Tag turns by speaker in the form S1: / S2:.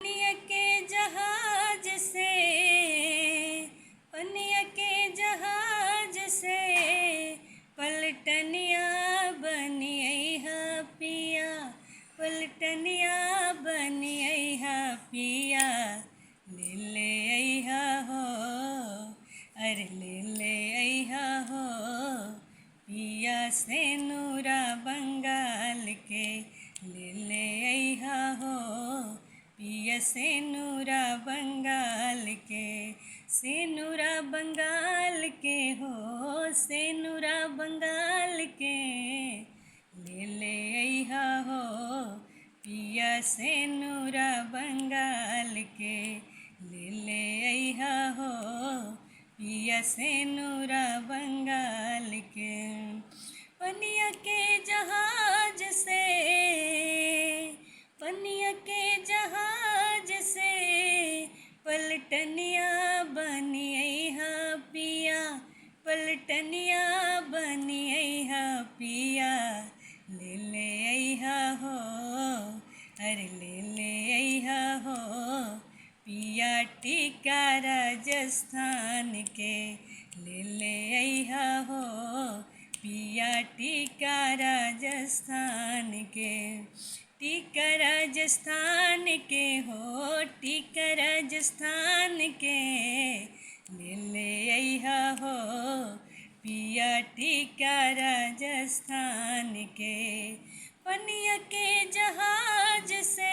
S1: पनिया के जहाज से, पनिया के जहाज से पलटनिया बनिया पिया, पलटनिया बनिया पिया, ले ले अइहा हो, अरे ले ले अइहा हो, पिया से नूरा बंगाल के, ले ले अइहा हो, पिया से नूरा बंगाल के, से नूरा बंगाल के हो, से नूरा बंगाल के, ले ले अइहा हो, पिया से नूरा बंगाल के, ले ले अइहा हो, पिया से नूरा बंगाल के। पनिया के जहाज से, पनिया के जहाज से पलटनिया बनिया पिया, पलटनिया बनिया पिया, ले ले अइहा हो, अरे ले ले अइहा हो, पिया टीका राजस्थान के, ले ले अइहा हो, पिया टीका राजस्थान के, टीका राजस्थान के हो, टीका राजस्थान के, ले ले अइहा हो, पिया टीका राजस्थान के। पनिया के जहाज से